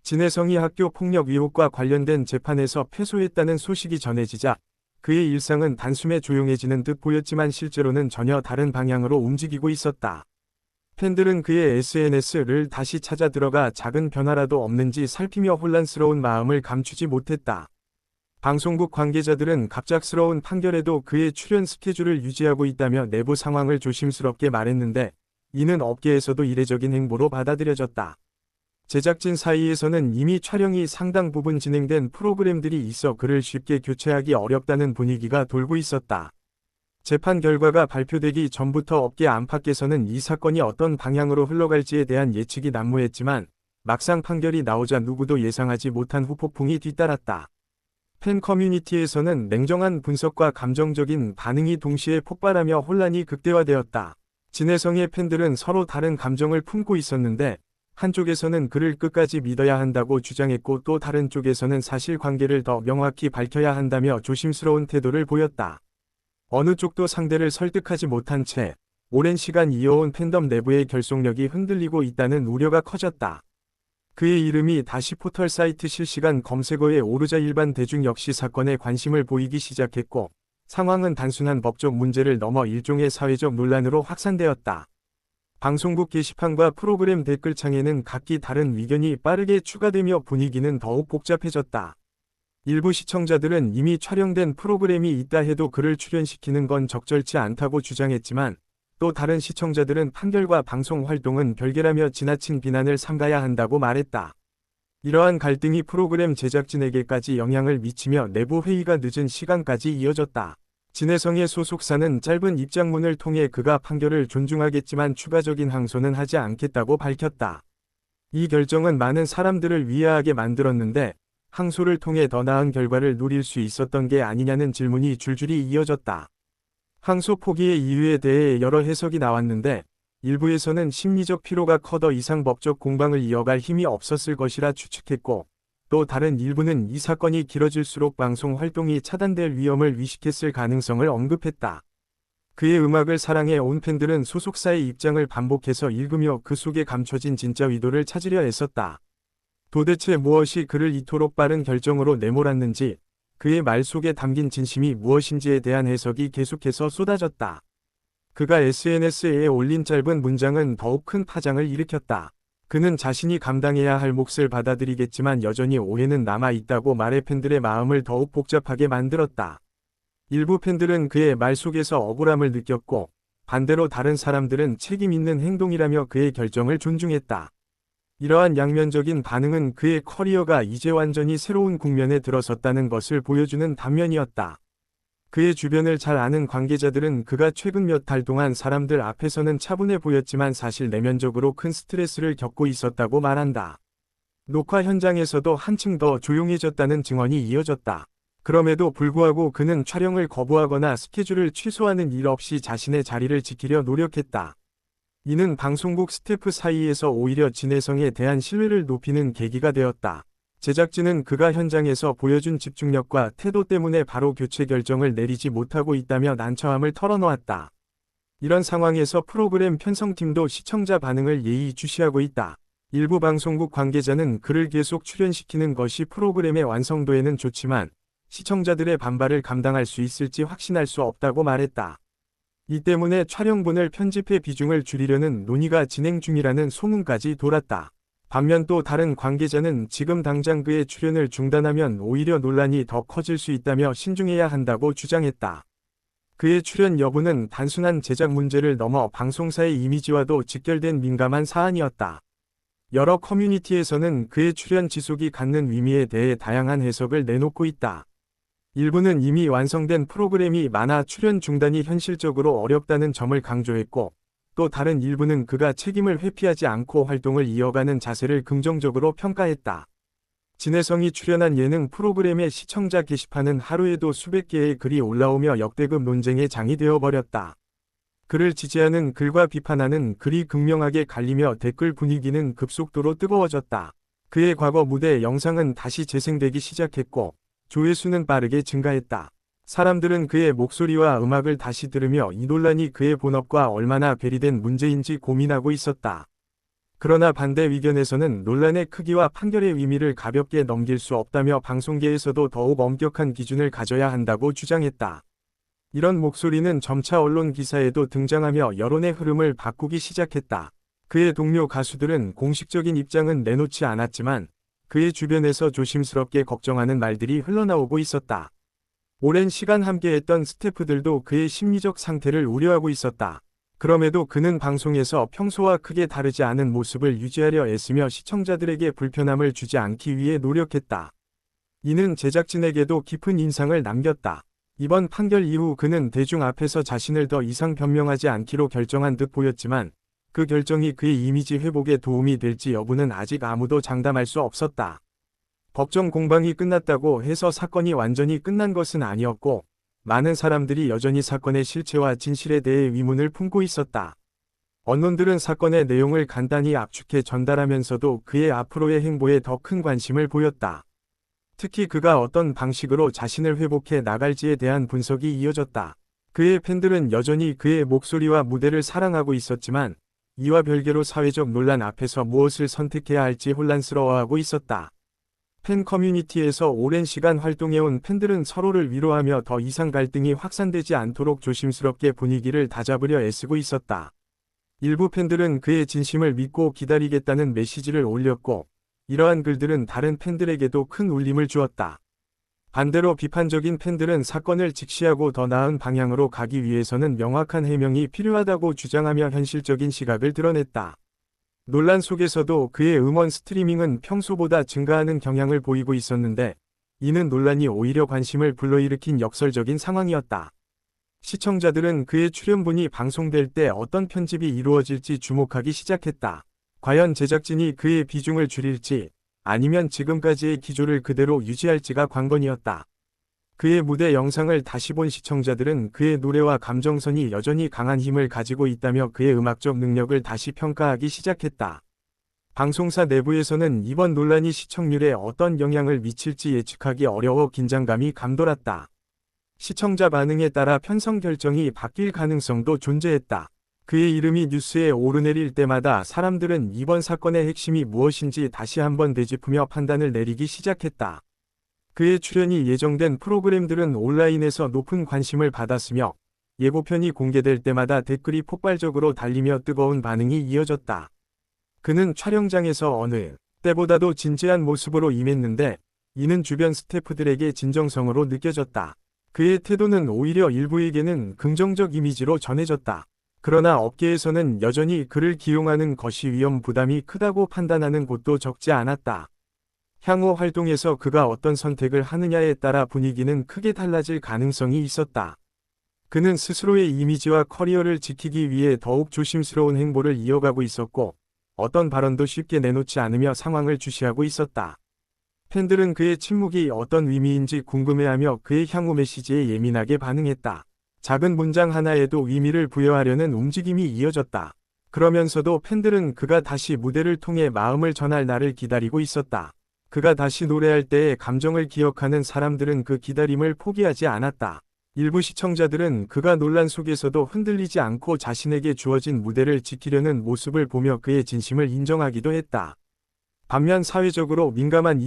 진혜성이 학교 폭력 의혹과 관련된 재판에서 패소했다는 소식이 전해지자 그의 일상은 단숨에 조용해지는 듯 보였지만 실제로는 전혀 다른 방향으로 움직이고 있었다. 팬들은 그의 SNS를 다시 찾아 들어가 작은 변화라도 없는지 살피며 혼란스러운 마음을 감추지 못했다. 방송국 관계자들은 갑작스러운 판결에도 그의 출연 스케줄을 유지하고 있다며 내부 상황을 조심스럽게 말했는데 이는 업계에서도 이례적인 행보로 받아들여졌다. 제작진 사이에서는 이미 촬영이 상당 부분 진행된 프로그램들이 있어 그를 쉽게 교체하기 어렵다는 분위기가 돌고 있었다. 재판 결과가 발표되기 전부터 업계 안팎에서는 이 사건이 어떤 방향으로 흘러갈지에 대한 예측이 난무했지만 막상 판결이 나오자 누구도 예상하지 못한 후폭풍이 뒤따랐다. 팬 커뮤니티에서는 냉정한 분석과 감정적인 반응이 동시에 폭발하며 혼란이 극대화되었다. 진혜성의 팬들은 서로 다른 감정을 품고 있었는데 한쪽에서는 그를 끝까지 믿어야 한다고 주장했고 또 다른 쪽에서는 사실관계를 더 명확히 밝혀야 한다며 조심스러운 태도를 보였다. 어느 쪽도 상대를 설득하지 못한 채 오랜 시간 이어온 팬덤 내부의 결속력이 흔들리고 있다는 우려가 커졌다. 그의 이름이 다시 포털 사이트 실시간 검색어에 오르자 일반 대중 역시 사건에 관심을 보이기 시작했고 상황은 단순한 법적 문제를 넘어 일종의 사회적 논란으로 확산되었다. 방송국 게시판과 프로그램 댓글창에는 각기 다른 의견이 빠르게 추가되며 분위기는 더욱 복잡해졌다. 일부 시청자들은 이미 촬영된 프로그램이 있다 해도 그를 출연시키는 건 적절치 않다고 주장했지만 또 다른 시청자들은 판결과 방송 활동은 별개라며 지나친 비난을 삼가야 한다고 말했다. 이러한 갈등이 프로그램 제작진에게까지 영향을 미치며 내부 회의가 늦은 시간까지 이어졌다. 진혜성의 소속사는 짧은 입장문을 통해 그가 판결을 존중하겠지만 추가적인 항소는 하지 않겠다고 밝혔다. 이 결정은 많은 사람들을 위화하게 만들었는데 항소를 통해 더 나은 결과를 누릴 수 있었던 게 아니냐는 질문이 줄줄이 이어졌다. 항소 포기의 이유에 대해 여러 해석이 나왔는데 일부에서는 심리적 피로가 커 더 이상 법적 공방을 이어갈 힘이 없었을 것이라 추측했고 또 다른 일부는 이 사건이 길어질수록 방송 활동이 차단될 위험을 위식했을 가능성을 언급했다. 그의 음악을 사랑해 온 팬들은 소속사의 입장을 반복해서 읽으며 그 속에 감춰진 진짜 의도를 찾으려 애썼다. 도대체 무엇이 그를 이토록 빠른 결정으로 내몰았는지, 그의 말 속에 담긴 진심이 무엇인지에 대한 해석이 계속해서 쏟아졌다. 그가 SNS에 올린 짧은 문장은 더욱 큰 파장을 일으켰다. 그는 자신이 감당해야 할 몫을 받아들이겠지만 여전히 오해는 남아있다고 말해 팬들의 마음을 더욱 복잡하게 만들었다. 일부 팬들은 그의 말 속에서 억울함을 느꼈고 반대로 다른 사람들은 책임 있는 행동이라며 그의 결정을 존중했다. 이러한 양면적인 반응은 그의 커리어가 이제 완전히 새로운 국면에 들어섰다는 것을 보여주는 단면이었다. 그의 주변을 잘 아는 관계자들은 그가 최근 몇 달 동안 사람들 앞에서는 차분해 보였지만 사실 내면적으로 큰 스트레스를 겪고 있었다고 말한다. 녹화 현장에서도 한층 더 조용해졌다는 증언이 이어졌다. 그럼에도 불구하고 그는 촬영을 거부하거나 스케줄을 취소하는 일 없이 자신의 자리를 지키려 노력했다. 이는 방송국 스태프 사이에서 오히려 진혜성에 대한 신뢰를 높이는 계기가 되었다. 제작진은 그가 현장에서 보여준 집중력과 태도 때문에 바로 교체 결정을 내리지 못하고 있다며 난처함을 털어놓았다. 이런 상황에서 프로그램 편성팀도 시청자 반응을 예의주시하고 있다. 일부 방송국 관계자는 그를 계속 출연시키는 것이 프로그램의 완성도에는 좋지만 시청자들의 반발을 감당할 수 있을지 확신할 수 없다고 말했다. 이 때문에 촬영분을 편집해 비중을 줄이려는 논의가 진행 중이라는 소문까지 돌았다. 반면 또 다른 관계자는 지금 당장 그의 출연을 중단하면 오히려 논란이 더 커질 수 있다며 신중해야 한다고 주장했다. 그의 출연 여부는 단순한 제작 문제를 넘어 방송사의 이미지와도 직결된 민감한 사안이었다. 여러 커뮤니티에서는 그의 출연 지속이 갖는 의미에 대해 다양한 해석을 내놓고 있다. 일부는 이미 완성된 프로그램이 많아 출연 중단이 현실적으로 어렵다는 점을 강조했고 또 다른 일부는 그가 책임을 회피하지 않고 활동을 이어가는 자세를 긍정적으로 평가했다. 진혜성이 출연한 예능 프로그램의 시청자 게시판은 하루에도 수백 개의 글이 올라오며 역대급 논쟁의 장이 되어버렸다. 그를 지지하는 글과 비판하는 글이 극명하게 갈리며 댓글 분위기는 급속도로 뜨거워졌다. 그의 과거 무대 영상은 다시 재생되기 시작했고 조회수는 빠르게 증가했다. 사람들은 그의 목소리와 음악을 다시 들으며 이 논란이 그의 본업과 얼마나 괴리된 문제인지 고민하고 있었다. 그러나 반대 의견에서는 논란의 크기와 판결의 의미를 가볍게 넘길 수 없다며 방송계에서도 더욱 엄격한 기준을 가져야 한다고 주장했다. 이런 목소리는 점차 언론 기사에도 등장하며 여론의 흐름을 바꾸기 시작했다. 그의 동료 가수들은 공식적인 입장은 내놓지 않았지만 그의 주변에서 조심스럽게 걱정하는 말들이 흘러나오고 있었다. 오랜 시간 함께했던 스태프들도 그의 심리적 상태를 우려하고 있었다. 그럼에도 그는 방송에서 평소와 크게 다르지 않은 모습을 유지하려 애쓰며 시청자들에게 불편함을 주지 않기 위해 노력했다. 이는 제작진에게도 깊은 인상을 남겼다. 이번 판결 이후 그는 대중 앞에서 자신을 더 이상 변명하지 않기로 결정한 듯 보였지만 그 결정이 그의 이미지 회복에 도움이 될지 여부는 아직 아무도 장담할 수 없었다. 법정 공방이 끝났다고 해서 사건이 완전히 끝난 것은 아니었고 많은 사람들이 여전히 사건의 실체와 진실에 대해 의문을 품고 있었다. 언론들은 사건의 내용을 간단히 압축해 전달하면서도 그의 앞으로의 행보에 더 큰 관심을 보였다. 특히 그가 어떤 방식으로 자신을 회복해 나갈지에 대한 분석이 이어졌다. 그의 팬들은 여전히 그의 목소리와 무대를 사랑하고 있었지만 이와 별개로 사회적 논란 앞에서 무엇을 선택해야 할지 혼란스러워하고 있었다. 팬 커뮤니티에서 오랜 시간 활동해온 팬들은 서로를 위로하며 더 이상 갈등이 확산되지 않도록 조심스럽게 분위기를 다잡으려 애쓰고 있었다. 일부 팬들은 그의 진심을 믿고 기다리겠다는 메시지를 올렸고 이러한 글들은 다른 팬들에게도 큰 울림을 주었다. 반대로 비판적인 팬들은 사건을 직시하고 더 나은 방향으로 가기 위해서는 명확한 해명이 필요하다고 주장하며 현실적인 시각을 드러냈다. 논란 속에서도 그의 음원 스트리밍은 평소보다 증가하는 경향을 보이고 있었는데 이는 논란이 오히려 관심을 불러일으킨 역설적인 상황이었다. 시청자들은 그의 출연분이 방송될 때 어떤 편집이 이루어질지 주목하기 시작했다. 과연 제작진이 그의 비중을 줄일지 아니면 지금까지의 기조를 그대로 유지할지가 관건이었다. 그의 무대 영상을 다시 본 시청자들은 그의 노래와 감정선이 여전히 강한 힘을 가지고 있다며 그의 음악적 능력을 다시 평가하기 시작했다. 방송사 내부에서는 이번 논란이 시청률에 어떤 영향을 미칠지 예측하기 어려워 긴장감이 감돌았다. 시청자 반응에 따라 편성 결정이 바뀔 가능성도 존재했다. 그의 이름이 뉴스에 오르내릴 때마다 사람들은 이번 사건의 핵심이 무엇인지 다시 한번 되짚으며 판단을 내리기 시작했다. 그의 출연이 예정된 프로그램들은 온라인에서 높은 관심을 받았으며 예고편이 공개될 때마다 댓글이 폭발적으로 달리며 뜨거운 반응이 이어졌다. 그는 촬영장에서 어느 때보다도 진지한 모습으로 임했는데 이는 주변 스태프들에게 진정성으로 느껴졌다. 그의 태도는 오히려 일부에게는 긍정적 이미지로 전해졌다. 그러나 업계에서는 여전히 그를 기용하는 것이 위험 부담이 크다고 판단하는 곳도 적지 않았다. 향후 활동에서 그가 어떤 선택을 하느냐에 따라 분위기는 크게 달라질 가능성이 있었다. 그는 스스로의 이미지와 커리어를 지키기 위해 더욱 조심스러운 행보를 이어가고 있었고 어떤 발언도 쉽게 내놓지 않으며 상황을 주시하고 있었다. 팬들은 그의 침묵이 어떤 의미인지 궁금해하며 그의 향후 메시지에 예민하게 반응했다. 작은 문장 하나에도 의미를 부여하려는 움직임이 이어졌다. 그러면서도 팬들은 그가 다시 무대를 통해 마음을 전할 날을 기다리고 있었다. 그가 다시 노래할 때의 감정을 기억하는 사람들은 그 기다림을 포기하지 않았다. 일부 시청자들은 그가 논란 속에서도 흔들리지 않고 자신에게 주어진 무대를 지키려는 모습을 보며 그의 진심을 인정하기도 했다. 반면 사회적으로 민감한